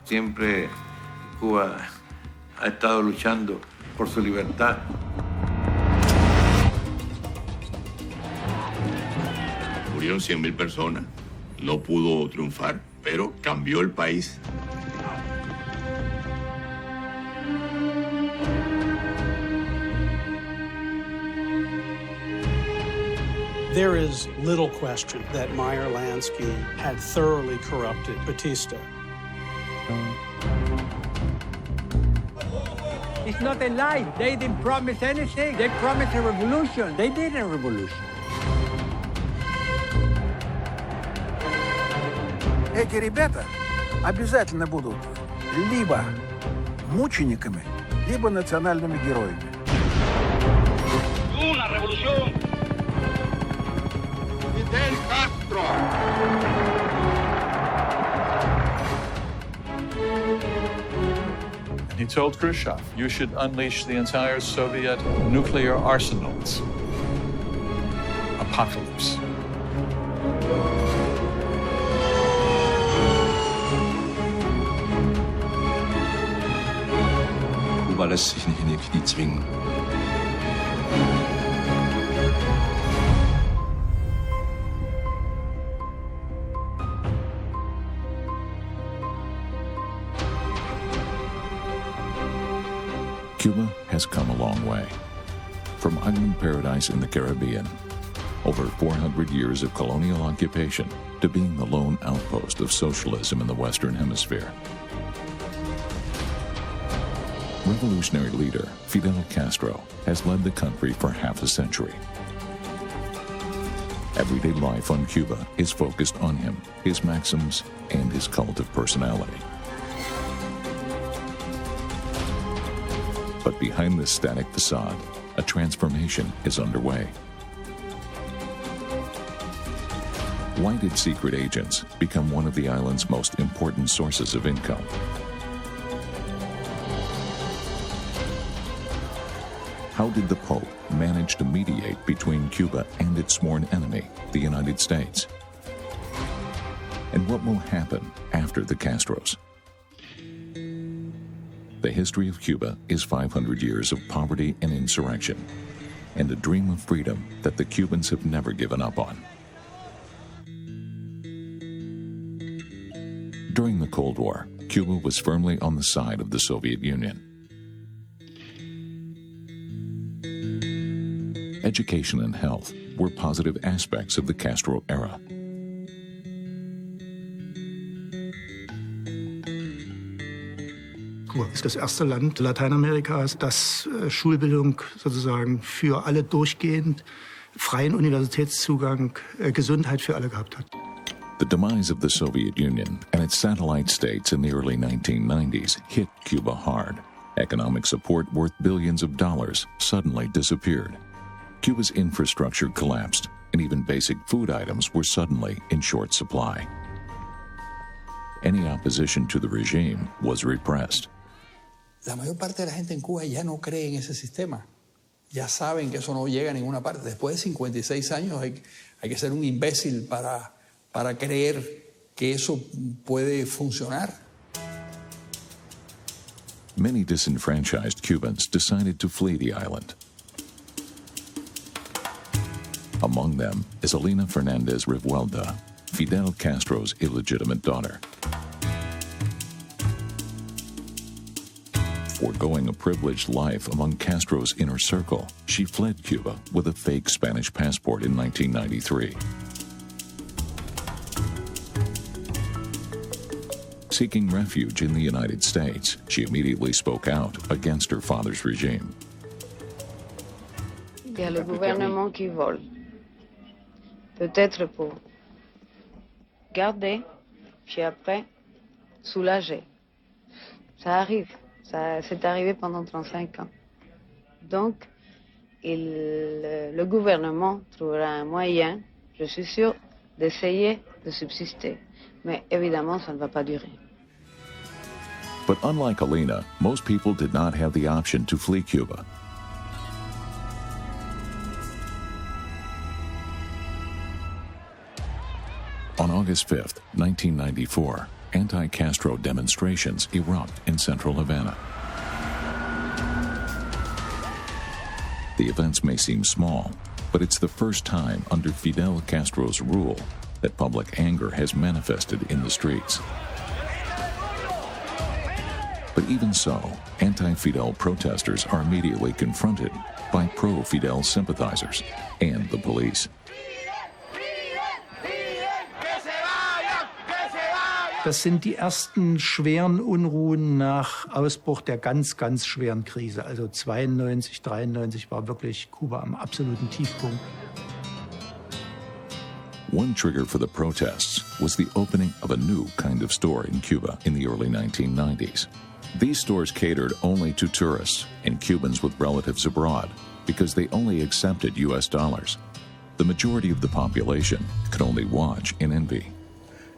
Siempre Cuba ha estado luchando por su libertad. Murieron 100,000 personas. No pudo triunfar, pero cambió el país. There is little question that Meyer Lansky had thoroughly corrupted Batista. It's not a lie. They didn't promise anything. They promised a revolution. They did a revolution. Эти ребята обязательно будут либо мучениками, либо национальными героями. Una revolución. Fidel Castro. He told Khrushchev, you should unleash the entire Soviet nuclear arsenals. Apocalypse. Kuba lässt sich nicht in die Knie zwingen. Cuba has come a long way. From island paradise in the Caribbean, over 400 years of colonial occupation, to being the lone outpost of socialism in the Western Hemisphere. Revolutionary leader Fidel Castro has led the country for half a century. Everyday life on Cuba is focused on him, his maxims, and his cult of personality. But behind this static facade, a transformation is underway. Why did secret agents become one of the island's most important sources of income? How did the Pope manage to mediate between Cuba and its sworn enemy, the United States? And what will happen after the Castros? The history of Cuba is 500 years of poverty and insurrection, and a dream of freedom that the Cubans have never given up on. During the Cold War, Cuba was firmly on the side of the Soviet Union. Education and health were positive aspects of the Castro era. Kuba ist das erste Land Lateinamerikas, das Schulbildung sozusagen für alle durchgehend, freien Universitätszugang, Gesundheit für alle gehabt hat. The demise of the Soviet Union and its satellite states in the early 1990s hit Cuba hard. Economic support worth billions of dollars suddenly disappeared. Cuba's infrastructure collapsed, and even basic food items were suddenly in short supply. Any opposition to the regime was repressed. La mayor parte de la gente en Cuba ya no cree en ese sistema. Ya saben que eso no llega a ninguna parte. Después de 56 años hay que ser un imbécil para creer que eso puede funcionar. Many disenfranchised Cubans decided to flee the island. Among them is Elena Fernandez Revuelta, Fidel Castro's illegitimate daughter. Foregoing a privileged life among Castro's inner circle, she fled Cuba with a fake Spanish passport in 1993. Seeking refuge in the United States, she immediately spoke out against her father's regime. Il y a le gouvernement qui vole. Peut-être pour garder, puis après soulager. Ça arrive. C'est arrivé pendant 35 ans. Donc, le gouvernement trouvera un moyen, je suis sûr, d'essayer de subsister. Mais évidemment, ça ne va pas durer. But unlike Elena, most people did not have the option to flee Cuba. On August 5th, 1994, anti-Castro demonstrations erupt in central Havana. The events may seem small, but it's the first time under Fidel Castro's rule that public anger has manifested in the streets. But even so, anti-Fidel protesters are immediately confronted by pro-Fidel sympathizers and the police. Das sind die ersten schweren Unruhen nach Ausbruch der ganz, ganz schweren Krise. Also 92, 93 war wirklich Kuba am absoluten Tiefpunkt. One trigger for the protests was the opening of a new kind of store in Cuba in the early 1990s. These stores catered only to tourists and Cubans with relatives abroad because they only accepted U.S. dollars. The majority of the population could only watch in envy.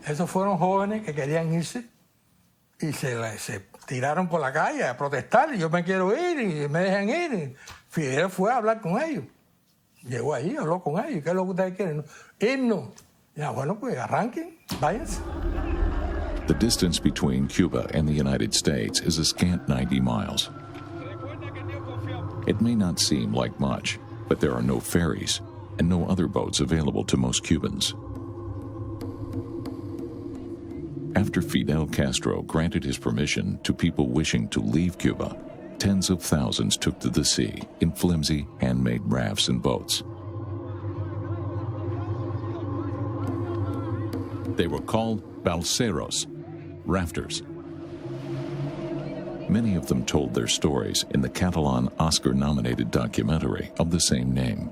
Esos fueron jóvenes que querían irse y se tiraron por la calle a protestar. Y yo me quiero ir y me dejan ir. Fidel fue a hablar con ellos. Llegó ahí, habló con ellos. ¿Qué es lo que ustedes quieren? Irnos. Ya, bueno, pues arranquen, váyanse. The distance between Cuba and the United States is a scant 90 miles. It may not seem like much, but there are no ferries and no other boats available to most Cubans. After Fidel Castro granted his permission to people wishing to leave Cuba, tens of thousands took to the sea in flimsy, handmade rafts and boats. They were called balseros, rafters. Many of them told their stories in the Catalan Oscar-nominated documentary of the same name.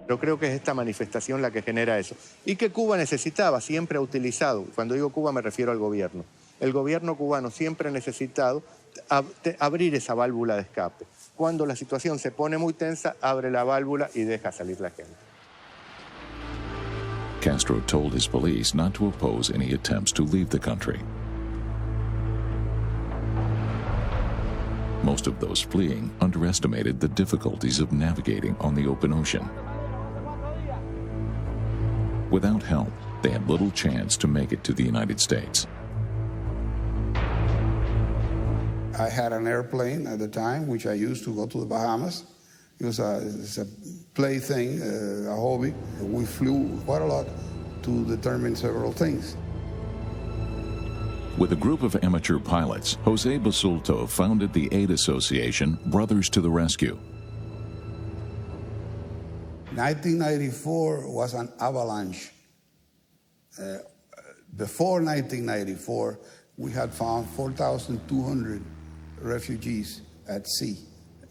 Yo creo que es esta manifestación la que genera eso. Y que Cuba necesitaba, siempre ha utilizado, cuando digo Cuba me refiero al gobierno. El gobierno cubano siempre ha necesitado abrir esa válvula de escape. Cuando la situación se pone muy tensa, abre la válvula y deja salir la gente. Castro told his police not to oppose any attempts to leave the country. Most of those fleeing underestimated the difficulties of navigating on the open ocean. Without help, they had little chance to make it to the United States. I had an airplane at the time, which I used to go to the Bahamas. It was a plaything, a hobby. We flew quite a lot to determine several things. With a group of amateur pilots, Jose Basulto founded the E.8 association, Brothers to the Rescue. 1994 was an avalanche. Before 1994, we had found 4,200 refugees at sea.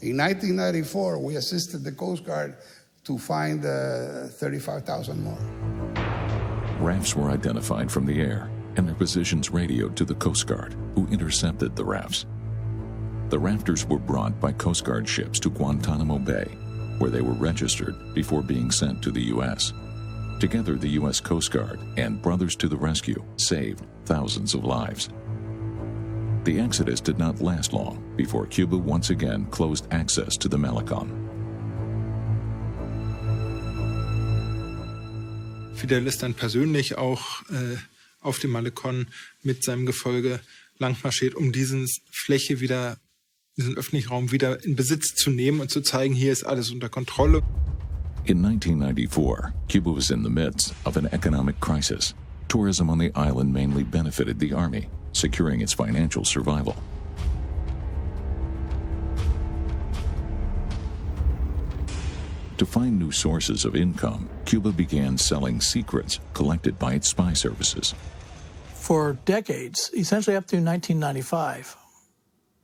In 1994, we assisted the Coast Guard to find 35,000 more. Rafts were identified from the air, and their positions radioed to the Coast Guard, who intercepted the rafts. The rafters were brought by Coast Guard ships to Guantanamo Bay, where they were registered before being sent to the U.S. Together, the U.S. Coast Guard and Brothers to the Rescue saved thousands of lives. The exodus did not last long before Cuba once again closed access to the Malecon. Fidel ist dann persönlich auch auf dem Malecon mit seinem Gefolge langmarschiert, diese Fläche wieder, diesen öffentlichen Raum wieder in Besitz zu nehmen und zu zeigen, hier ist alles unter Kontrolle. In 1994, Cuba was in the midst of an economic crisis. Tourism on the island mainly benefited the army, securing its financial survival. To find new sources of income, Cuba began selling secrets collected by its spy services. For decades, essentially up through 1995,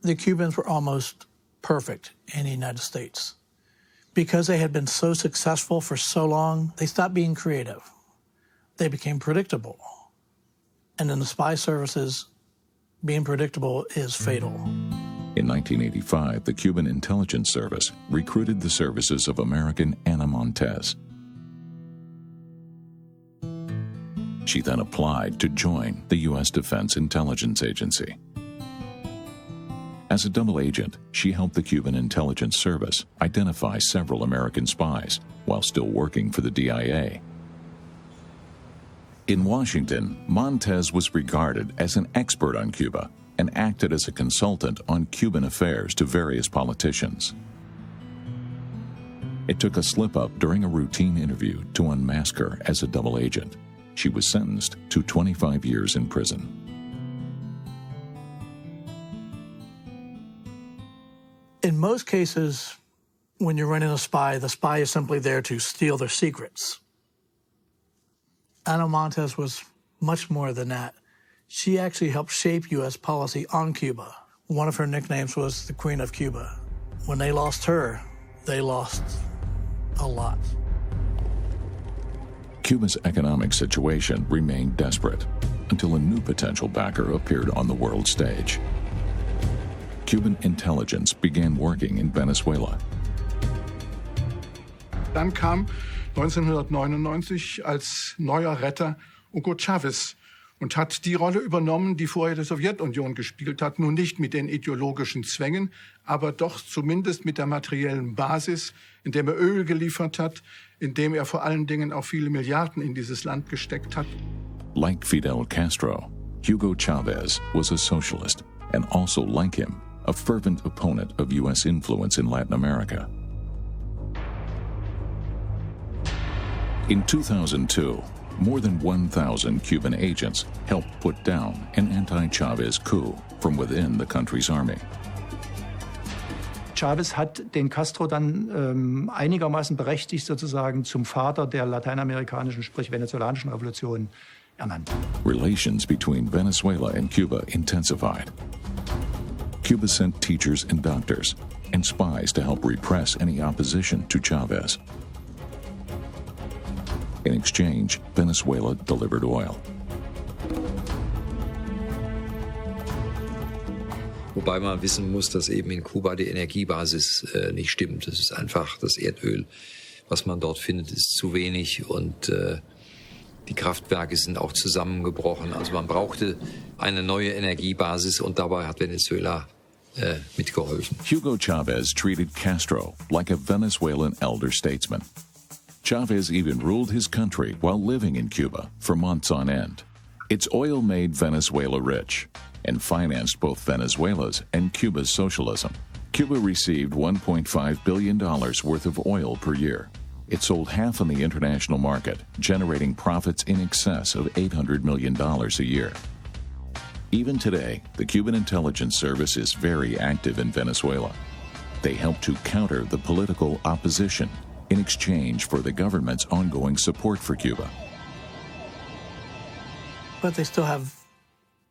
the Cubans were almost perfect in the United States. Because they had been so successful for so long, they stopped being creative. They became predictable. And in the spy services, being predictable is fatal. In 1985, the Cuban Intelligence Service recruited the services of American Ana Montes. She then applied to join the U.S. Defense Intelligence Agency. As a double agent, she helped the Cuban Intelligence Service identify several American spies while still working for the DIA. In Washington, Montes was regarded as an expert on Cuba and acted as a consultant on Cuban affairs to various politicians. It took a slip-up during a routine interview to unmask her as a double agent. She was sentenced to 25 years in prison. In most cases, when you're running a spy, the spy is simply there to steal their secrets. Ana Montes was much more than that. She actually helped shape U.S. policy on Cuba. One of her nicknames was the Queen of Cuba. When they lost her, they lost a lot. Cuba's economic situation remained desperate until a new potential backer appeared on the world stage. Cuban intelligence began working in Venezuela. Dann kam 1999 als neuer Retter Hugo Chavez und hat die Rolle übernommen, die vorher die Sowjetunion gespielt hat. Nun nicht mit den ideologischen Zwängen, aber doch zumindest mit der materiellen Basis, indem er Öl geliefert hat, indem er vor allen Dingen auch viele Milliarden in dieses Land gesteckt hat. Like Fidel Castro, Hugo Chavez was a socialist and also, like him, a fervent opponent of U.S. influence in Latin America. In 2002, more than 1,000 Cuban agents helped put down an anti-Chavez coup from within the country's army. Chavez hat den Castro dann einigermaßen berechtigt sozusagen zum Vater der lateinamerikanischen, sprich venezolanischen Revolution ernannt. Relations between Venezuela and Cuba intensified. Cuba sent teachers and doctors and spies to help repress any opposition to Chavez. In exchange, Venezuela delivered oil. Wobei man wissen muss, dass eben in Kuba die Energiebasis nicht stimmt. Das ist einfach das Erdöl, was man dort findet, ist zu wenig und die Kraftwerke sind auch zusammengebrochen. Also man brauchte eine neue Energiebasis und dabei hat Venezuela mitgeholfen. Hugo Chavez treated Castro like a Venezuelan elder statesman. Chavez even ruled his country while living in Cuba for months on end. Its oil made Venezuela rich and financed both Venezuela's and Cuba's socialism. Cuba received $1.5 billion worth of oil per year. It sold half on the international market, generating profits in excess of $800 million a year. Even today, the Cuban intelligence service is very active in Venezuela. They help to counter the political opposition in exchange for the government's ongoing support for Cuba. But they still have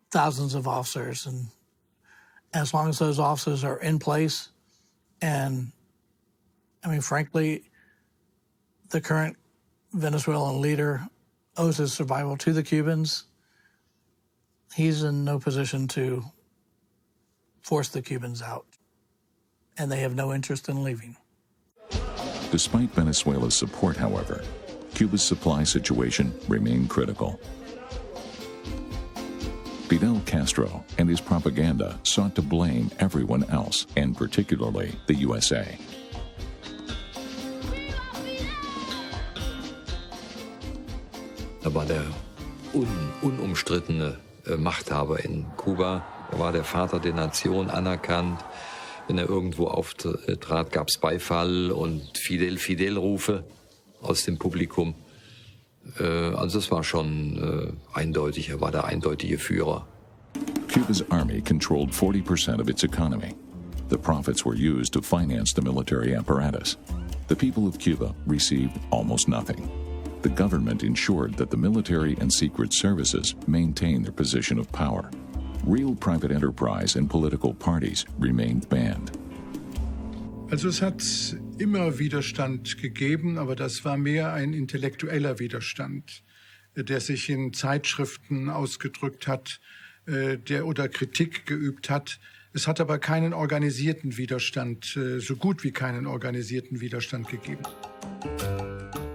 thousands of officers, and as long as those officers are in place, and I mean, frankly, the current Venezuelan leader owes his survival to the Cubans, he's in no position to force the Cubans out, and they have no interest in leaving. Despite Venezuela's support, however, Cuba's supply situation remained critical. Fidel Castro and his propaganda sought to blame everyone else, and particularly the USA. Er war der unumstrittene Machthaber in Kuba. Er war der Vater der Nation, anerkannt. Wenn er irgendwo auftrat, gab es Beifall und Fidel, Fidel-Rufe aus dem Publikum. Also das war schon eindeutig. Er war der eindeutige Führer. Cuba's army controlled 40% of its economy. The profits were used to finance the military apparatus. The people of Cuba received almost nothing. The government ensured that the military and secret services maintained their position of power. Real private enterprise and political parties remained banned. Also es hat immer Widerstand gegeben, aber das war mehr ein intellektueller Widerstand, der sich in Zeitschriften ausgedrückt hat, oder Kritik geübt hat. Es hat aber keinen organisierten Widerstand, so gut wie keinen organisierten Widerstand gegeben.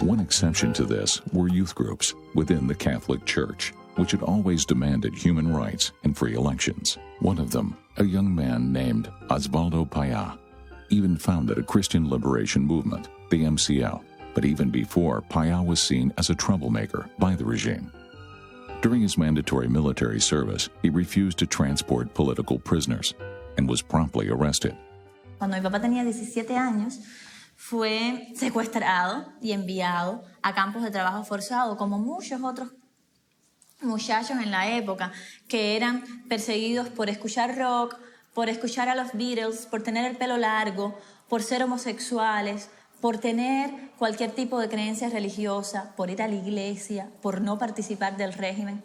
One exception to this were youth groups within the Catholic Church, which had always demanded human rights and free elections. One of them, a young man named Osvaldo Paya, even founded a Christian liberation movement, the MCL. But even before, Paya was seen as a troublemaker by the regime. During his mandatory military service, he refused to transport political prisoners and was promptly arrested. Cuando mi papá tenía 17 años, fue secuestrado y enviado a campos de trabajo forzado, como muchos otros muchachos en la época que eran perseguidos por escuchar rock, por escuchar a los Beatles, por tener el pelo largo, por ser homosexuales, por tener cualquier tipo de creencia religiosa, por ir a la iglesia, por no participar del régimen.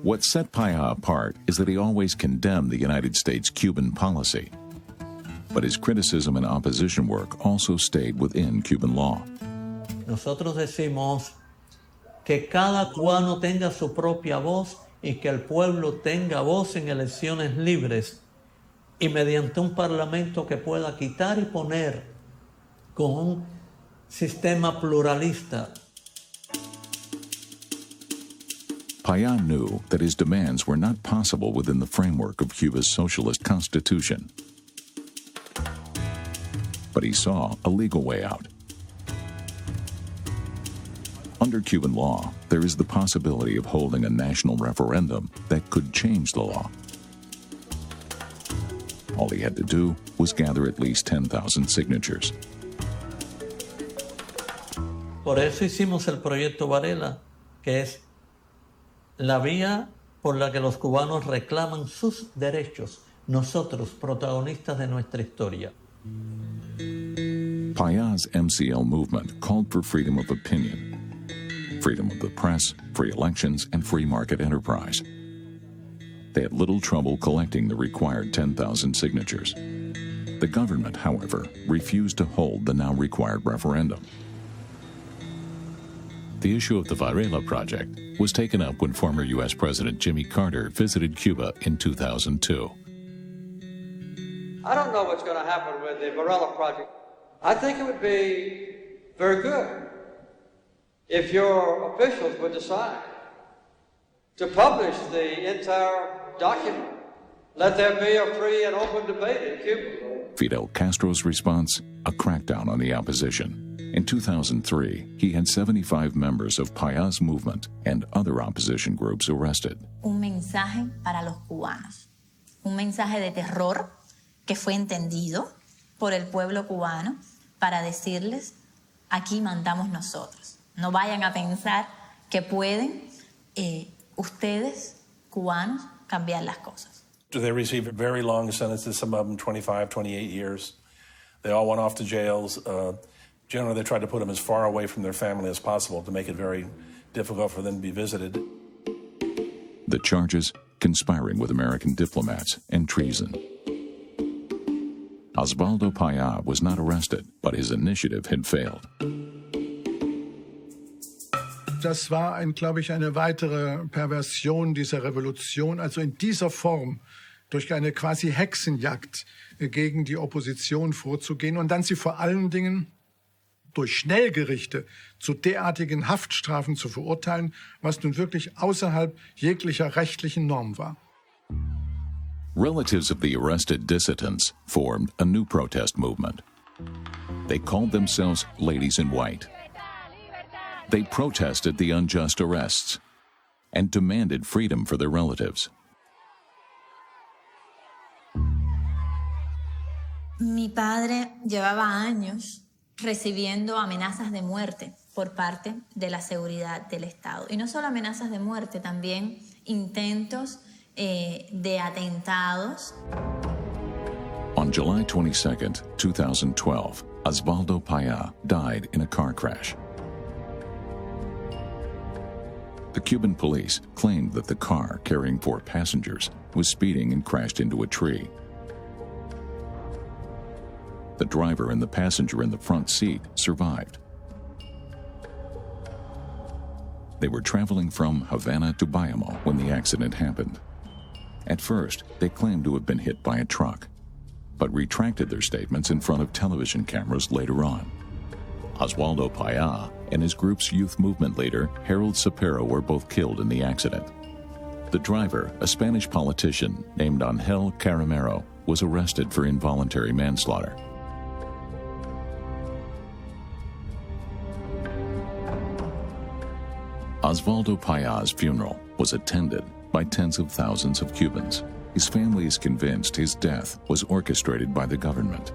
What set Paya apart is that he always condemned the United States Cuban policy. But his criticism and opposition work also stayed within Cuban law. Nosotros decimos que cada cubano tenga su propia voz y que el pueblo tenga voz en elecciones libres y mediante un parlamento que pueda quitar y poner con un sistema pluralista. Paya knew that his demands were not possible within the framework of Cuba's socialist constitution. But he saw a legal way out. Under Cuban law, there is the possibility of holding a national referendum that could change the law. All he had to do was gather at least 10,000 signatures. Por eso hicimos el proyecto Varela, que es la vía por la que los cubanos reclaman sus derechos, nosotros, protagonistas de nuestra historia. Paya's MCL movement called for freedom of opinion, freedom of the press, free elections, and free market enterprise. They had little trouble collecting the required 10,000 signatures. The government, however, refused to hold the now required referendum. The issue of the Varela project was taken up when former U.S. President Jimmy Carter visited Cuba in 2002. I don't know what's going to happen with the Varela project. I think it would be very good if your officials would decide to publish the entire document. Let there be a free and open debate in Cuba. Fidel Castro's response? A crackdown on the opposition. In 2003, he had 75 members of Paya's movement and other opposition groups arrested. Un mensaje para los cubanos. Un mensaje de terror que fue entendido por el pueblo cubano para decirles, aquí mandamos nosotros. No vayan a pensar que pueden ustedes, cubanos, cambiar las cosas. They received very long sentences, some of them 25, 28 years. They all went off to jails. Generally, they tried to put them as far away from their family as possible to make it very difficult for them to be visited. The charges? Conspiring with American diplomats and treason. Osvaldo Paya was not arrested, but his initiative had failed. Das war, glaube ich, eine weitere Perversion dieser Revolution, also in dieser Form durch eine quasi Hexenjagd gegen die Opposition vorzugehen und dann sie vor allen Dingen durch Schnellgerichte zu derartigen Haftstrafen zu verurteilen, was nun wirklich außerhalb jeglicher rechtlichen Norm war. Relatives of the arrested dissidents formed a new protest movement. They called themselves Ladies in White. They protested the unjust arrests and demanded freedom for their relatives. Mi padre llevaba años recibiendo amenazas de muerte por parte de la seguridad del Estado. Y no solo amenazas de muerte, también intentos de atentados. On July 22, 2012, Osvaldo Paya died in a car crash. The Cuban police claimed that the car carrying 4 passengers was speeding and crashed into a tree. The driver and the passenger in the front seat survived. They were traveling from Havana to Bayamo when the accident happened. At first, they claimed to have been hit by a truck, but retracted their statements in front of television cameras later on. Osvaldo Paya and his group's youth movement leader, Harold Cepero, were both killed in the accident. The driver, a Spanish politician named Angel Caramero, was arrested for involuntary manslaughter. Osvaldo Paya's funeral was attended by tens of thousands of Cubans. His family is convinced his death was orchestrated by the government.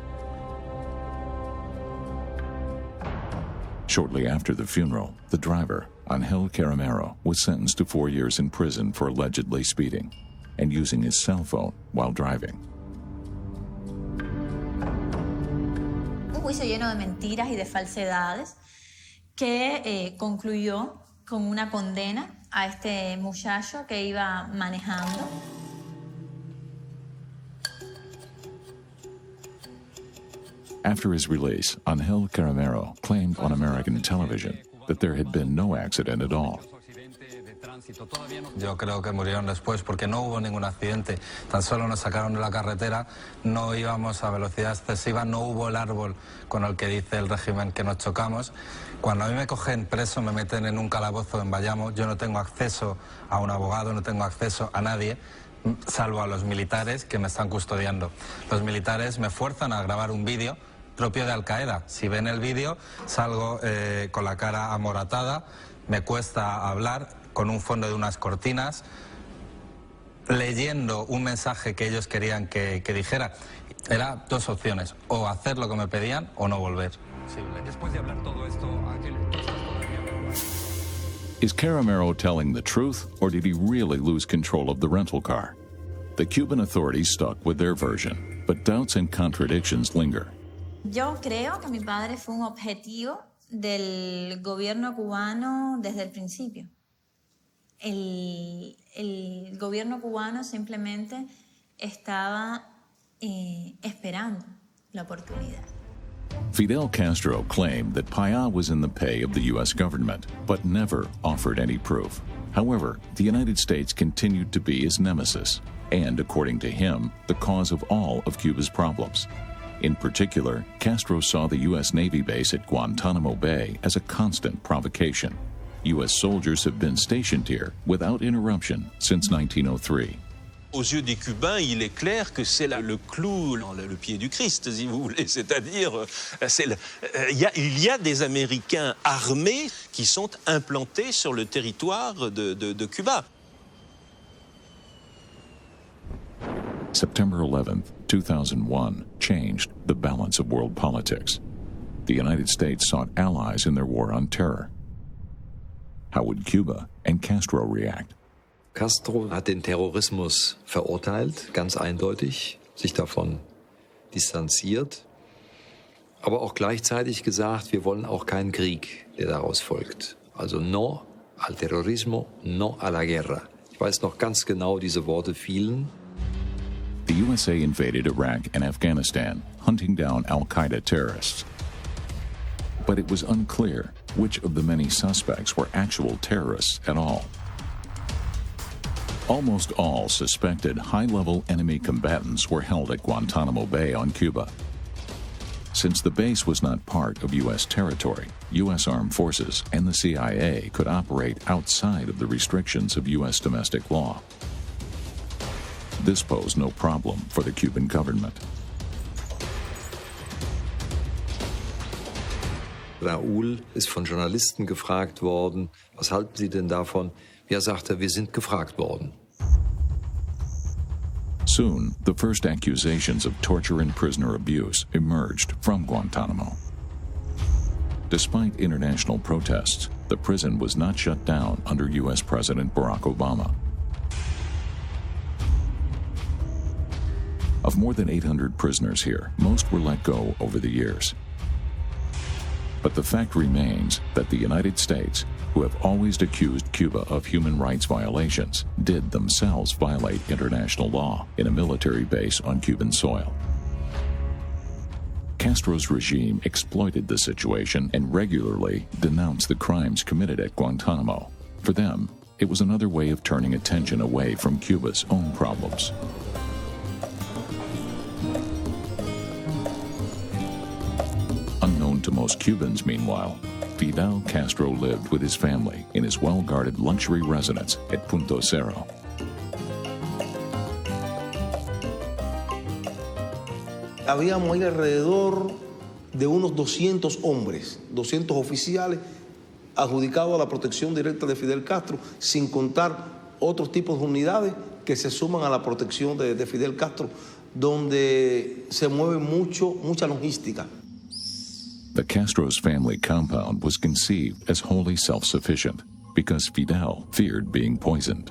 Shortly after the funeral, the driver, Angel Caramero, was sentenced to 4 years in prison for allegedly speeding and using his cell phone while driving. Un juicio lleno de mentiras y de falsedades que concluyó con una condena a este muchacho que iba manejando. After his release, Angel Caramero claimed on American television that there had been no accident at all. Yo creo que murieron después porque no hubo ningún accidente. Tan solo nos sacaron de la carretera, no íbamos a velocidad excesiva, no hubo el árbol con el que dice el régimen que nos chocamos. Cuando a mí me cogen preso, me meten en un calabozo en Bayamo, yo no tengo acceso a un abogado, no tengo acceso a nadie, salvo a los militares que me están custodiando. Los militares me fuerzan a grabar un vídeo propio de Al Qaeda. Si ven el vídeo, salgo con la cara amoratada, me cuesta hablar, con un fondo de unas cortinas, leyendo un mensaje que ellos querían que dijera. Era dos opciones, o hacer lo que me pedían o no volver. Después de hablar todo esto, Is Caramero telling the truth, or did he really lose control of the rental car? The Cuban authorities stuck with their version, but doubts and contradictions linger. Yo creo que mi padre fue un objetivo del gobierno cubano desde el principio. El gobierno cubano simplemente estaba esperando la oportunidad. Fidel Castro claimed that Paya was in the pay of the U.S. government, but never offered any proof. However, the United States continued to be his nemesis, and, according to him, the cause of all of Cuba's problems. In particular, Castro saw the U.S. Navy base at Guantanamo Bay as a constant provocation. U.S. soldiers have been stationed here without interruption since 1903. Aux yeux des Cubains, il est clair que c'est le clou dans le pied du Christ, si vous voulez. C'est-à-dire, il y a des Américains armés qui sont implantés sur le territoire de Cuba. September 11th, 2001 changed the balance of world politics. The United States sought allies in their war on terror. How would Cuba and Castro react? Castro hat den Terrorismus verurteilt, ganz eindeutig, sich davon distanziert, aber auch gleichzeitig gesagt, wir wollen auch keinen Krieg, der daraus folgt. Also no al terrorismo, no a la guerra. Ich weiß noch ganz genau, diese Worte fielen. The USA invaded Iraq and Afghanistan, hunting down al-Qaeda terrorists. But it was unclear which of the many suspects were actual terrorists at all. Almost all suspected high-level enemy combatants were held at Guantanamo Bay on Cuba. Since the base was not part of U.S. territory, U.S. armed forces and the CIA could operate outside of the restrictions of U.S. domestic law. This posed no problem for the Cuban government. Raúl ist von Journalisten gefragt worden, was halten Sie denn davon? Er sagte, wir sind gefragt worden. Soon, the first accusations of torture and prisoner abuse emerged from Guantanamo. Despite international protests, the prison was not shut down under U.S. President Barack Obama. Of more than 800 prisoners here, most were let go over the years. But the fact remains that the United States, who have always accused Cuba of human rights violations, did themselves violate international law in a military base on Cuban soil. Castro's regime exploited the situation and regularly denounced the crimes committed at Guantanamo. For them, it was another way of turning attention away from Cuba's own problems. Unknown to most Cubans, meanwhile, Fidel Castro lived with his family in his well-guarded luxury residence at Punto Cero. Habíamos ahí alrededor de unos 200 hombres, 200 oficiales adjudicado a la protección directa de Fidel Castro, sin contar otros tipos de unidades que se suman a la protección de Fidel Castro, donde se mueve mucha logística. The Castro's family compound was conceived as wholly self-sufficient because Fidel feared being poisoned.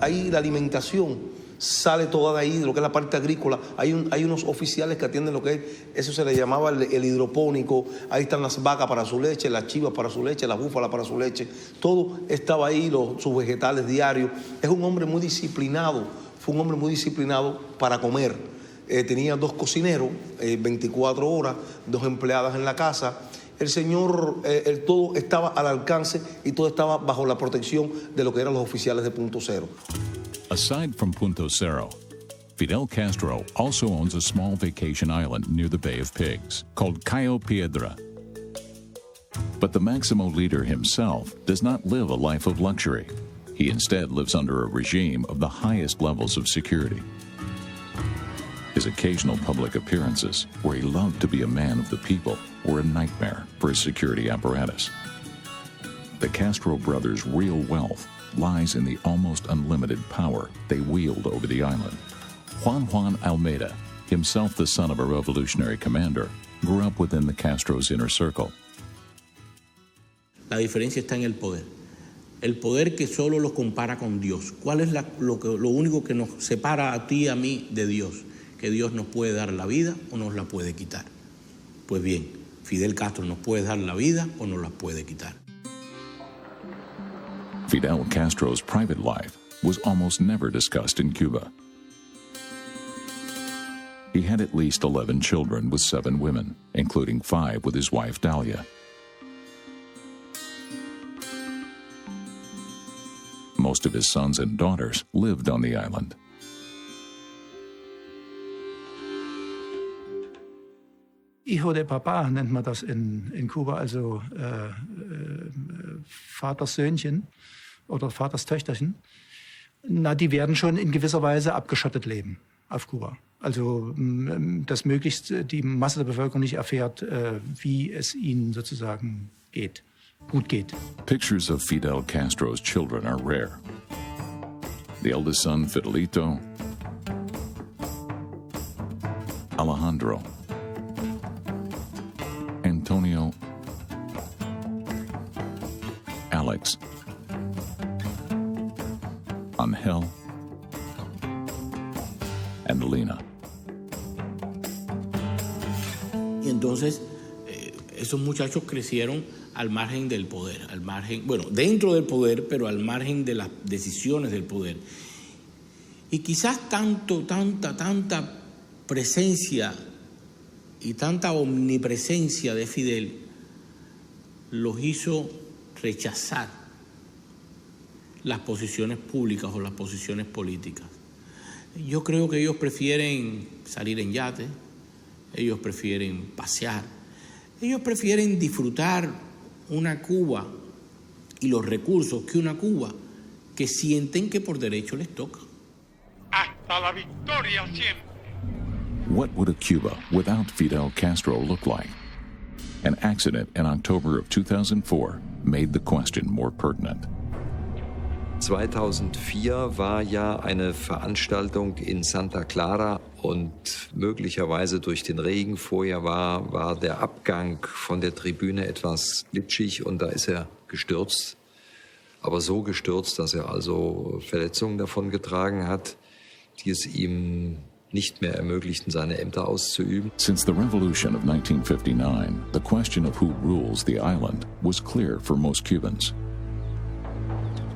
Ahí la alimentación sale toda de ahí, de lo que es la parte agrícola. Hay unos oficiales que atienden lo que es, eso se le llamaba el hidropónico. Ahí están las vacas para su leche, las chivas para su leche, las búfalas para su leche. Todo estaba ahí, sus vegetales diarios. Es un hombre muy disciplinado, fue un hombre muy disciplinado para comer. Tenía 2 cocineros, 24 horas, 2 empleadas en la casa. El señor, todo estaba al alcance y todo estaba bajo la protección de lo que eran los oficiales de Punto Cero. Aside from Punto Cero, Fidel Castro also owns a small vacation island near the Bay of Pigs called Cayo Piedra. But the Maximo leader himself does not live a life of luxury. He instead lives under a regime of the highest levels of security. His occasional public appearances, where he loved to be a man of the people, were a nightmare for his security apparatus. The Castro brothers' real wealth lies in the almost unlimited power they wield over the island. Juan Almeida, himself the son of a revolutionary commander, grew up within the Castro's inner circle. La diferencia está en el poder. El poder que solo los compara con Dios. ¿Cuál es lo único que nos separa a ti y a mí de Dios? Que Dios nos puede dar la vida o nos la puede quitar. Pues bien, Fidel Castro nos puede dar la vida o nos la puede quitar. Fidel Castro's private life was almost never discussed in Cuba. He had at least 11 children with 7 women, including 5 with his wife Dalia. Most of his sons and daughters lived on the island. Hijo de Papa nennt man das in Kuba, also Vaterssöhnchen oder Vaterstöchterchen. Na, die werden schon in gewisser Weise abgeschottet leben auf Kuba. Also, dass möglichst die Masse der Bevölkerung nicht erfährt, wie es ihnen sozusagen gut geht. Pictures of Fidel Castro's children are rare. The eldest son, Fidelito, Alejandro, Antonio, Alex, Angel, and Lena. Y entonces, esos muchachos crecieron al margen del poder, dentro del poder, pero al margen de las decisiones del poder. Y quizás tanta presencia y tanta omnipresencia de Fidel los hizo rechazar las posiciones públicas o las posiciones políticas. Yo creo que ellos prefieren salir en yate, ellos prefieren pasear, ellos prefieren disfrutar una Cuba y los recursos que una Cuba que sienten que por derecho les toca. Hasta la victoria siempre. What would a Cuba without Fidel Castro look like? An accident in October of 2004 made the question more pertinent. 2004 war ja eine Veranstaltung in Santa Clara und möglicherweise durch den Regen vorher war der Abgang von der Tribüne etwas glitschig und da ist er gestürzt. Aber so gestürzt, dass er also Verletzungen davon getragen hat, die es ihm nicht mehr ermöglichten, seine Ämter auszuüben. Since the revolution of 1959, the question of who rules the island was clear for most Cubans.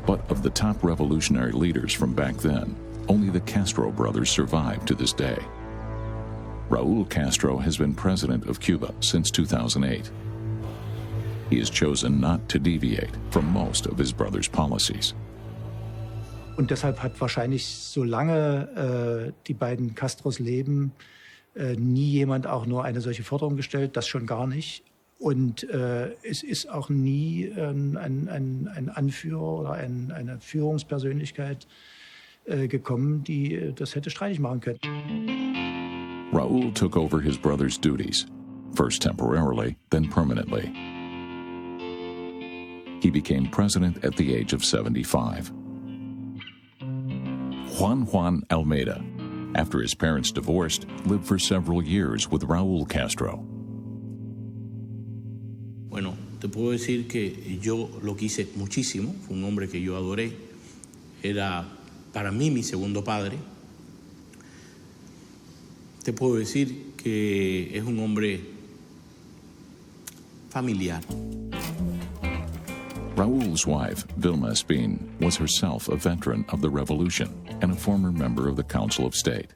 But of the top revolutionary leaders from back then, only the Castro brothers survived to this day. Raúl Castro has been president of Cuba since 2008. He has chosen not to deviate from most of his brother's policies. Und deshalb hat wahrscheinlich, solange die beiden Castros leben, nie jemand auch nur eine solche Forderung gestellt, das schon gar nicht. Und es ist auch nie ein Anführer oder eine Führungspersönlichkeit gekommen, die das hätte streitig machen können. Raúl took over his brother's duties. first temporarily, then permanently. He became president at the age of 75. Juan Almeida, after his parents divorced, lived for several years with Raúl Castro. Bueno, te puedo decir que yo lo quise muchísimo, fue un hombre que yo adoré, era para mí mi segundo padre. Te puedo decir que es un hombre familiar. Raúl's wife, Vilma Espín, was herself a veteran of the revolution and a former member of the Council of State.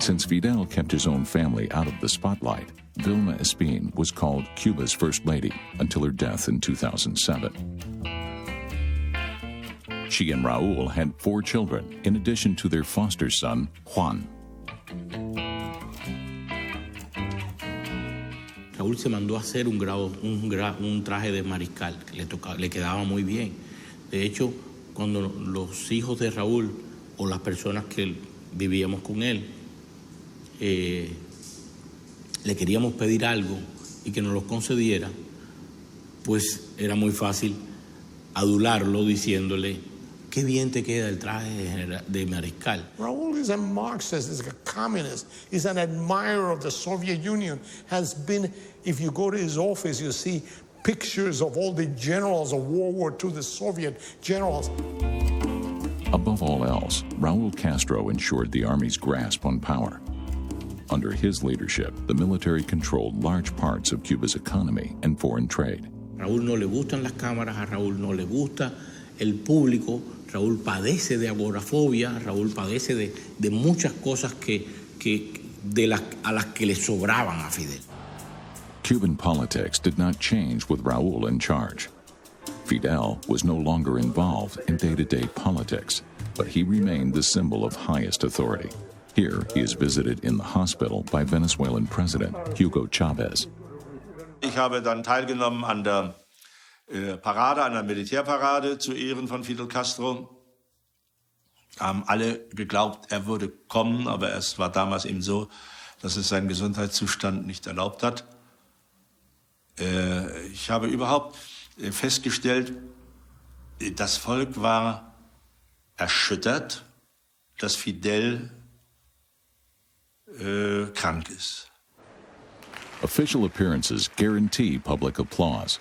Since Fidel kept his own family out of the spotlight, Vilma Espín was called Cuba's First Lady until her death in 2007. She and Raúl had 4 children, in addition to their foster son, Juan. Raúl se mandó a hacer un traje de mariscal que le quedaba muy bien. De hecho, cuando los hijos de Raúl o las personas que vivíamos con él le queríamos pedir algo y que nos lo concediera, pues era muy fácil adularlo diciéndole: qué bien te queda el traje de mariscal. Raúl is a Marxist, is a communist, is an admirer of the Soviet Union, has been, if you go to his office, you see pictures of all the generals of World War II, the Soviet generals. Above all else, Raúl Castro ensured the Army's grasp on power. Under his leadership, the military controlled large parts of Cuba's economy and foreign trade. Raúl no le gustan las cámaras, a Raúl no le gusta el público, Raúl padece de agorafobia, Raúl padece de muchas cosas a las que le sobraban a Fidel. Cuban politics did not change with Raúl in charge. Fidel was no longer involved in day-to-day politics, but he remained the symbol of highest authority. Here, he is visited in the hospital by Venezuelan President Hugo Chavez. Ich habe dann teilgenommen an der Parade, einer Militärparade zu Ehren von Fidel Castro. Haben alle geglaubt, er würde kommen, aber es war damals eben so, dass es seinen Gesundheitszustand nicht erlaubt hat. Ich habe überhaupt festgestellt, das Volk war erschüttert, dass Fidel krank ist. Official appearances guarantee public applause.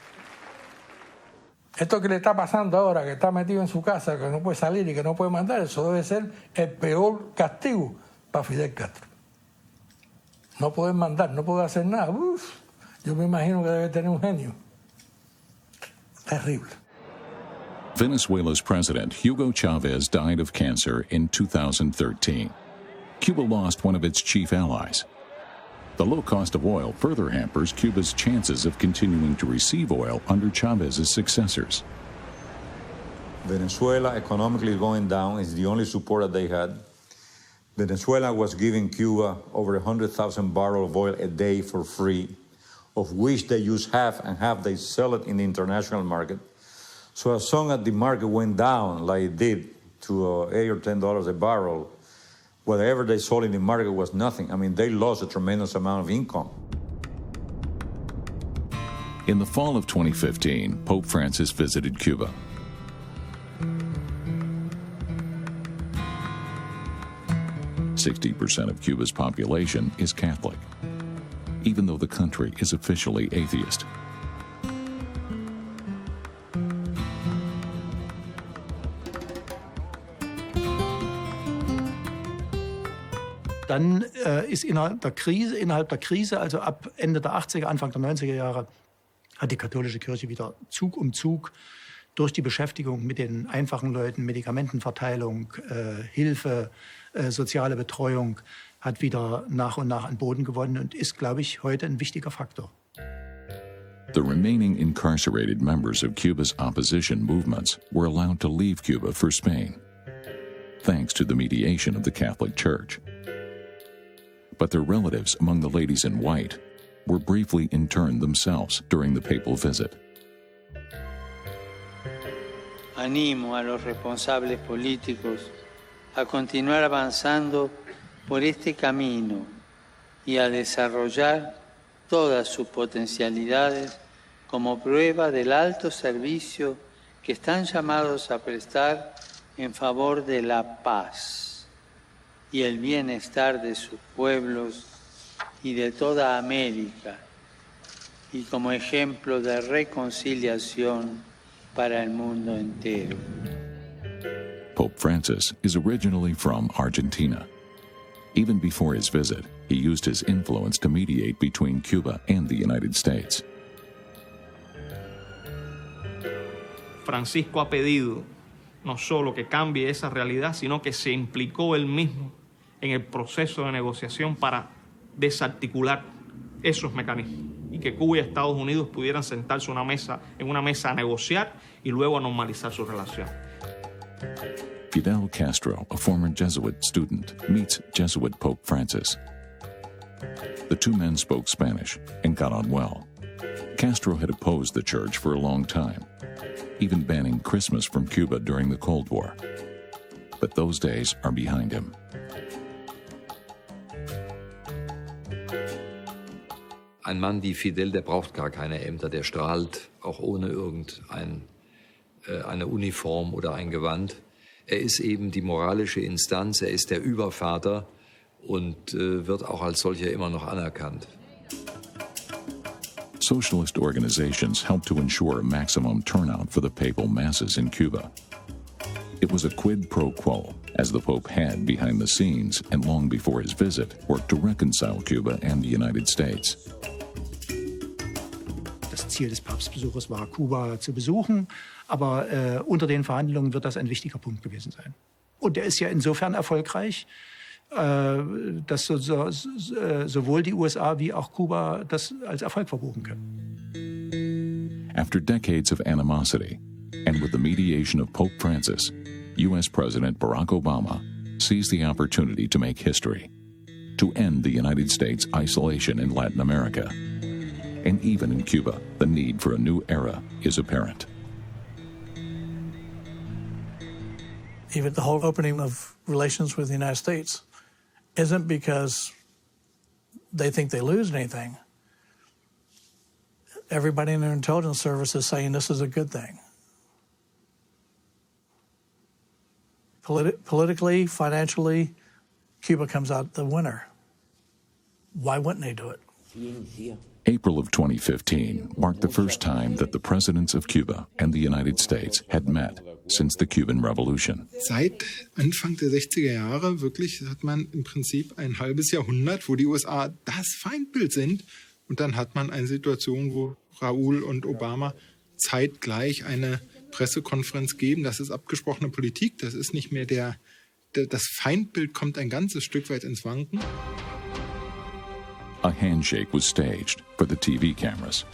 Esto que le está pasando ahora, que está metido en su casa, que no puede salir y que no puede mandar, eso debe ser el peor castigo para Fidel Castro. No poder mandar, no poder hacer nada. Uf, yo me imagino que debe tener un genio. Terrible. Venezuela's president, Hugo Chavez, died of cancer in 2013. Cuba lost one of its chief allies. The low cost of oil further hampers Cuba's chances of continuing to receive oil under Chavez's successors. Venezuela economically going down is the only support that they had. Venezuela was giving Cuba over 100,000 barrels of oil a day for free, of which they use half, and half they sell it in the international market. So as soon as the market went down, like it did, to $8 or $10 a barrel, whatever they sold in the market was nothing. I mean, they lost a tremendous amount of income. In the fall of 2015, Pope Francis visited Cuba. "60% of Cuba's population is Catholic, even though the country is officially atheist. Dann ist innerhalb der Krise, also ab Ende der 80er, Anfang der 90er Jahre, hat die katholische Kirche wieder Zug um Zug durch die Beschäftigung mit den einfachen Leuten, Medikamentenverteilung, Hilfe, soziale Betreuung, hat wieder nach und nach an Boden gewonnen und ist, glaube ich, heute ein wichtiger Faktor. The remaining incarcerated members of Cuba's opposition movements were allowed to leave Cuba for Spain, thanks to the mediation of the Catholic Church. But their relatives among the ladies in white were briefly interned themselves during the papal visit. Animo a los responsables políticos a continuar avanzando por este camino y a desarrollar todas sus potencialidades como prueba del alto servicio que están llamados a prestar en favor de la paz y el bienestar de sus pueblos y de toda América, y como ejemplo de reconciliación para el mundo entero. Pope Francis is originally from Argentina. Even before his visit, he used his influence to mediate between Cuba and the United States. Francisco ha pedido no solo que cambie esa realidad, sino que se implicó él mismo en el proceso de negociación para desarticular esos mecanismos y que Cuba y Estados Unidos pudieran sentarse en una mesa a negociar y luego a normalizar su relación. Fidel Castro, a former Jesuit student, meets Jesuit Pope Francis. The two men spoke Spanish and got on well. Castro had opposed the church for a long time, even banning Christmas from Cuba during the Cold War. But those days are behind him. Ein Mann wie Fidel, der braucht gar keine Ämter, der strahlt auch ohne eine Uniform oder ein Gewand. Er ist eben die moralische Instanz, er ist der Übervater und wird auch als solcher immer noch anerkannt. Socialist organizations helped to ensure a maximum turnout for the papal masses in Cuba. It was a quid pro quo, as the Pope had behind the scenes and long before his visit worked to reconcile Cuba and the United States. Das Ziel des Papstbesuches war, Kuba zu besuchen, aber unter den Verhandlungen wird das ein wichtiger Punkt gewesen sein. Und der ist ja insofern erfolgreich, dass sowohl die USA wie auch Kuba das als Erfolg verbuchen können. After decades of animosity, and with the mediation of Pope Francis, U.S. President Barack Obama sees the opportunity to make history, to end the United States' isolation in Latin America. And even in Cuba, the need for a new era is apparent. Even the whole opening of relations with the United States isn't because they think they lose anything. Everybody in their intelligence service is saying this is a good thing. Politically, financially, Cuba comes out the winner. Why wouldn't they do it? April of 2015 marked the first time that the presidents of Cuba and the United States had met since the Cuban Revolution. Seit Anfang der 60er Jahre wirklich hat man im Prinzip ein halbes Jahrhundert, wo die USA das Feindbild sind. Und dann hat man eine Situation, wo Raúl und Obama zeitgleich eine Pressekonferenz geben. Das ist abgesprochene Politik. Das ist nicht mehr das Feindbild kommt ein ganzes Stück weit ins Wanken. A handshake was staged for the TV cameras.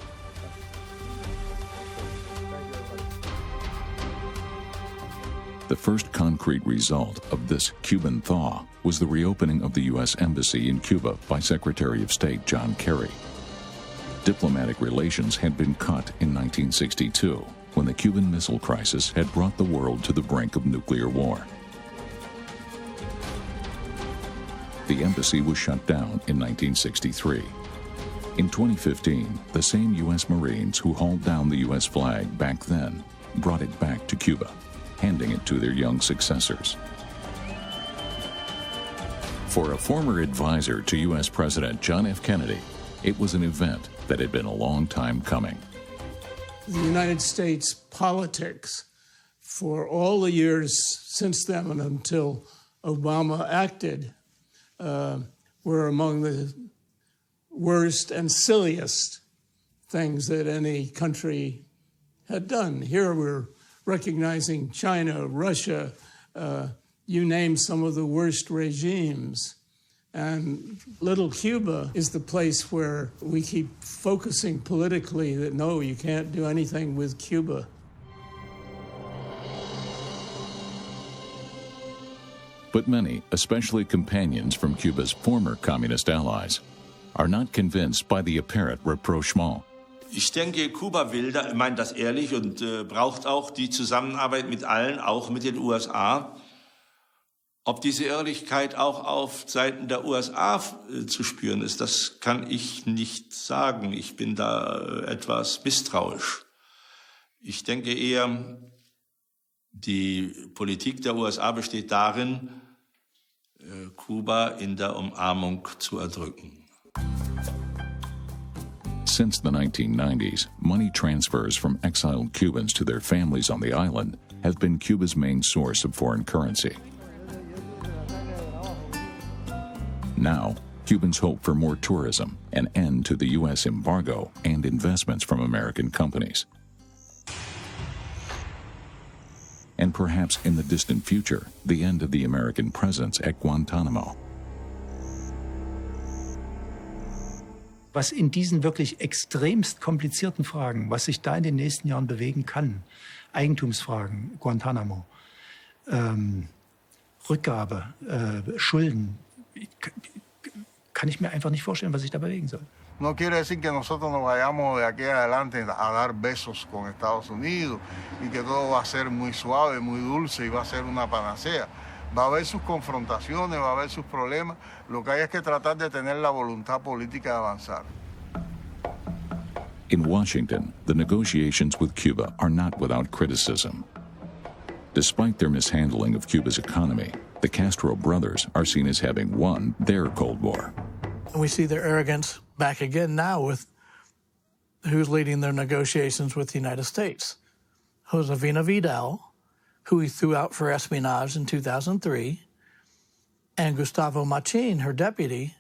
The first concrete result of this Cuban thaw was the reopening of the U.S. Embassy in Cuba by Secretary of State John Kerry. Diplomatic relations had been cut in 1962 when the Cuban Missile Crisis had brought the world to the brink of nuclear war. The embassy was shut down in 1963. In 2015, the same U.S. Marines who hauled down the U.S. flag back then brought it back to Cuba, handing it to their young successors. For a former advisor to U.S. President John F. Kennedy, it was an event that had been a long time coming. The United States politics for all the years since then and until Obama acted were among the worst and silliest things that any country had done. Here we're recognizing China, Russia, you name some of the worst regimes. And little Cuba is the place where we keep focusing politically that no, you can't do anything with Cuba. But many, especially companions from Cuba's former communist allies, are not convinced by the apparent rapprochement. Ich denke, Kuba meint das ehrlich und braucht auch die Zusammenarbeit mit allen, auch mit den USA. Ob diese Ehrlichkeit auch auf Seiten der USA zu spüren ist, das kann ich nicht sagen. Ich bin da etwas misstrauisch. Ich denke eher, die Politik der USA besteht darin, Kuba in der Umarmung zu erdrücken. Since the 1990s, money transfers from exiled Cubans to their families on the island have been Cuba's main source of foreign currency. Now, Cubans hope for more tourism, an end to the U.S. embargo, and investments from American companies. And perhaps in the distant future, the end of the American presence at Guantanamo. Was in diesen wirklich extremst komplizierten Fragen, was sich da in den nächsten Jahren bewegen kann, Eigentumsfragen, Guantanamo, Rückgabe, Schulden, kann ich mir einfach nicht vorstellen, was sich da bewegen soll. No quiere decir que nosotros nos vayamos de aquí adelante a dar besos con Estados Unidos y que todo va a ser muy suave, muy dulce y va a ser una panacea. Va a haber sus confrontaciones, va a haber sus problemas. Lo que hay es que tratar de tener la voluntad política de avanzar. In Washington, the negotiations with Cuba are not without criticism. Despite their mishandling of Cuba's economy, the Castro brothers are seen as having won their Cold War. And we see their arrogance back again now with who's leading their negotiations with the United States. Josefina Vidal, who he threw out for espionage in 2003, and Gustavo Machin, her deputy,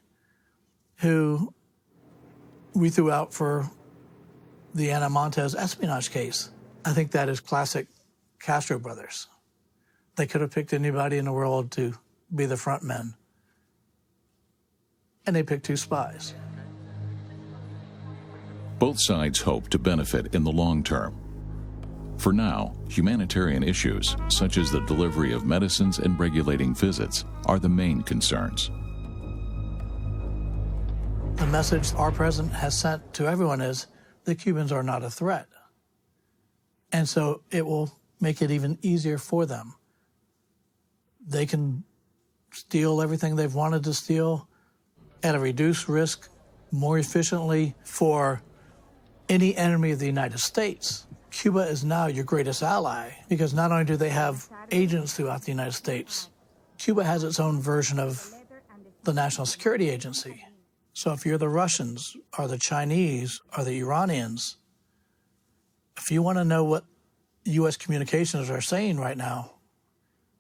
who we threw out for the Ana Montes espionage case. I think that is classic Castro brothers. They could have picked anybody in the world to be the front men. And they picked 2 spies. Both sides hope to benefit in the long term. For now, humanitarian issues, such as the delivery of medicines and regulating visits, are the main concerns. The message our president has sent to everyone is the Cubans are not a threat. And so it will make it even easier for them. They can steal everything they've wanted to steal at a reduced risk, more efficiently for any enemy of the United States. Cuba is now your greatest ally because not only do they have agents throughout the United States, Cuba has its own version of the National Security Agency. So if you're the Russians or the Chinese or the Iranians, if you want to know what U.S. communications are saying right now,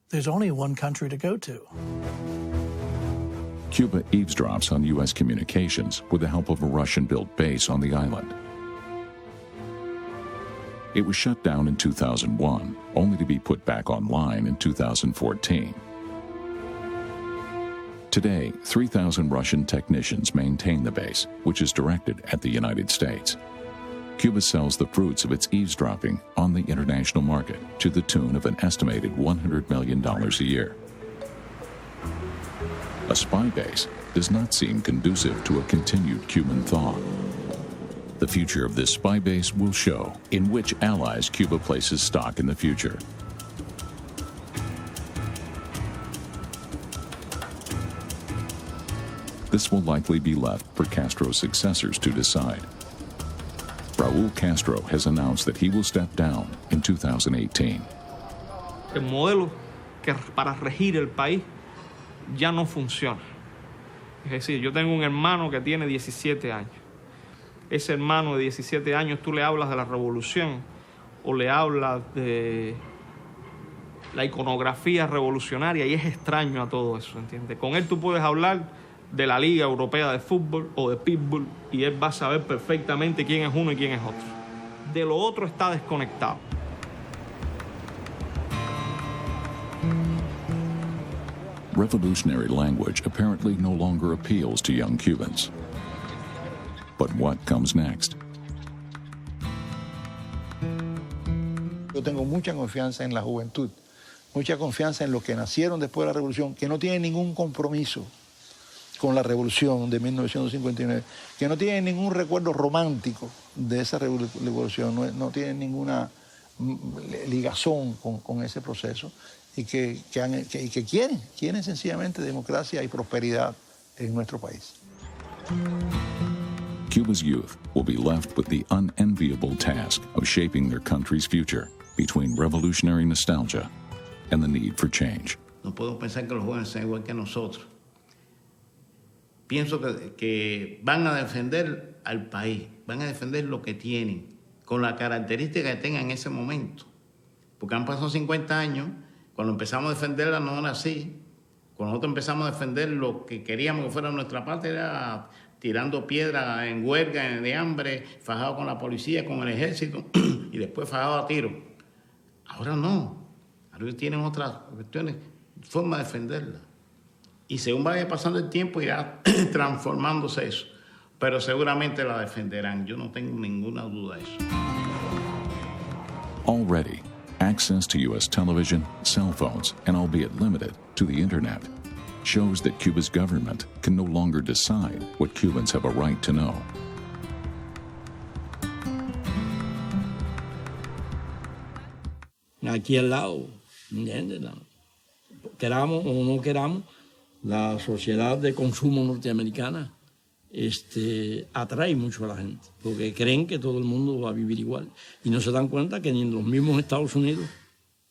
there's only one country to go to. Cuba eavesdrops on U.S. communications with the help of a Russian-built base on the island. It was shut down in 2001, only to be put back online in 2014. Today, 3,000 Russian technicians maintain the base, which is directed at the United States. Cuba sells the fruits of its eavesdropping on the international market to the tune of an estimated $100 million a year. A spy base does not seem conducive to a continued Cuban thaw. The future of this spy base will show in which allies Cuba places stock in the future. This will likely be left for Castro's successors to decide. Raúl Castro has announced that he will step down in 2018. El modelo que para regir el país ya no funciona. Es decir, yo tengo un hermano que tiene 17 años. Ese hermano de 17 años, tú le hablas de la revolución o le hablas de la iconografía revolucionaria y es extraño a todo eso, ¿entiendes? Con él tú puedes hablar de la Liga Europea de Fútbol o de Pitbull y él va a saber perfectamente quién es uno y quién es otro. De lo otro está desconectado. Revolutionary language apparently no longer appeals to young Cubans. But what comes next? Yo tengo mucha confianza en la juventud, mucha confianza en los que nacieron después de la revolución, que no tienen ningún compromiso con la revolución de 1959, que no tienen ningún recuerdo romántico de esa revolución, no tienen ninguna ligazón con ese proceso y que quieren sencillamente democracia y prosperidad en nuestro país. Cuba's youth will be left with the unenviable task of shaping their country's future between revolutionary nostalgia and the need for change. No puedo pensar que los jóvenes sean igual que nosotros. Pienso que van a defender al país, van a defender lo que tienen, con la característica que tengan en ese momento. Porque han pasado 50 años, cuando empezamos a defenderla no era así. Cuando nosotros empezamos a defender lo que queríamos que fuera nuestra parte, era tirando piedra en huelga, de hambre, fajado con la policía, con el ejército, y después fajado a tiro. Ahora no. Ahora tienen otras cuestiones, forma de defenderla. Y según vaya pasando el tiempo, irá transformándose eso. Pero seguramente la defenderán. Yo no tengo ninguna duda de eso. Already, access to U.S. television, cell phones, and albeit limited, to the internet, shows that Cuba's government can no longer decide what Cubans have a right to know. Aquí al lado, ¿entiendes? Queramos o no queramos, la sociedad de consumo norteamericana atrae mucho a la gente, porque creen que todo el mundo va a vivir igual. Y no se dan cuenta que ni en los mismos Estados Unidos,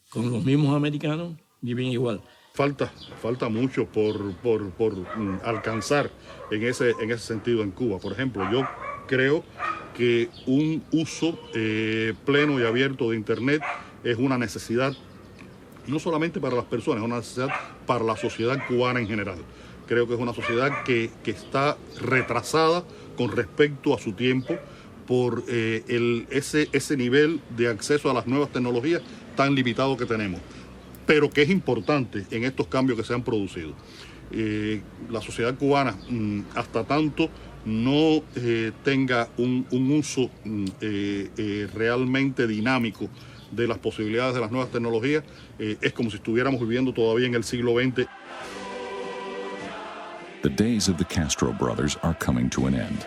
con los mismos americanos, viven igual. Falta mucho por alcanzar en ese sentido en Cuba. Por ejemplo, yo creo que un uso pleno y abierto de Internet es una necesidad, no solamente para las personas, es una necesidad para la sociedad cubana en general. Creo que es una sociedad que está retrasada con respecto a su tiempo por ese nivel de acceso a las nuevas tecnologías tan limitado que tenemos, pero que es importante en estos cambios que se han producido. La sociedad cubana, hasta tanto no tenga un uso realmente dinámico de las posibilidades de las nuevas tecnologías, es como si estuviéramos viviendo todavía en el siglo XX. The days of the Castro brothers are coming to an end.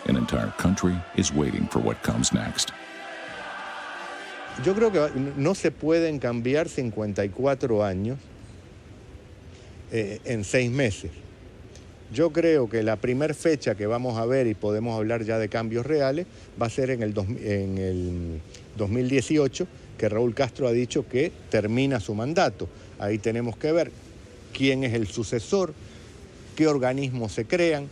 An entire country is waiting for what comes next. Yo creo que no se pueden cambiar 54 años en 6 meses. Yo creo que la primera fecha que vamos a ver y podemos hablar ya de cambios reales va a ser en el 2018, que Raúl Castro ha dicho que termina su mandato. Ahí tenemos que ver quién es el sucesor, qué organismos se crean,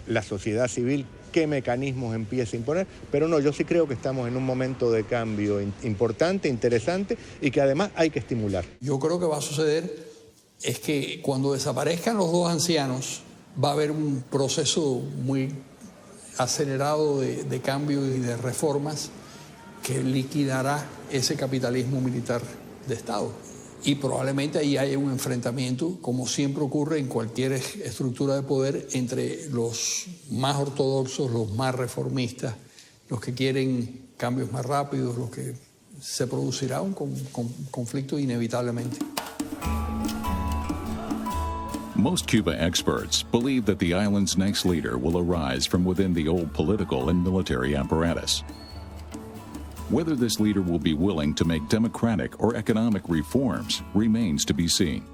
la sociedad civil, qué mecanismos empieza a imponer. Pero no, yo sí creo que estamos en un momento de cambio importante, interesante y que además hay que estimular. Yo creo que va a suceder es que cuando desaparezcan los dos ancianos va a haber un proceso muy acelerado de cambio y de reformas que liquidará ese capitalismo militar de Estado. Y probablemente ahí haya un enfrentamiento, como siempre ocurre en cualquier estructura de poder, entre los más ortodoxos, los más reformistas, los que quieren cambios más rápidos, los que se producirá un conflicto inevitablemente. Most Cuba experts believe that the island's next leader will arise from within the old political and military apparatus. Whether this leader will be willing to make democratic or economic reforms remains to be seen.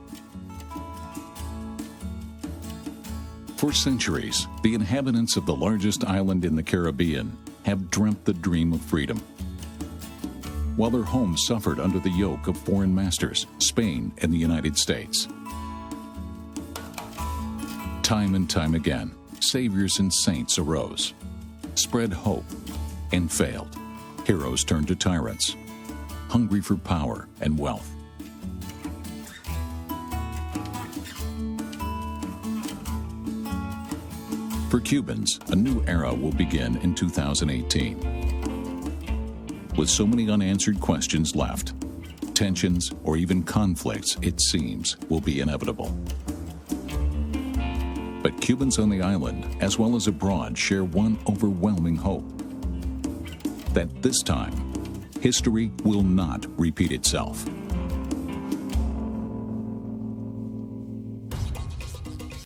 For centuries, the inhabitants of the largest island in the Caribbean have dreamt the dream of freedom. While their homes suffered under the yoke of foreign masters, Spain and the United States. Time and time again, saviors and saints arose, spread hope, and failed. Heroes turned to tyrants, hungry for power and wealth. For Cubans, a new era will begin in 2018. With so many unanswered questions left, tensions or even conflicts, it seems, will be inevitable. But Cubans on the island, as well as abroad, share one overwhelming hope: that this time, history will not repeat itself.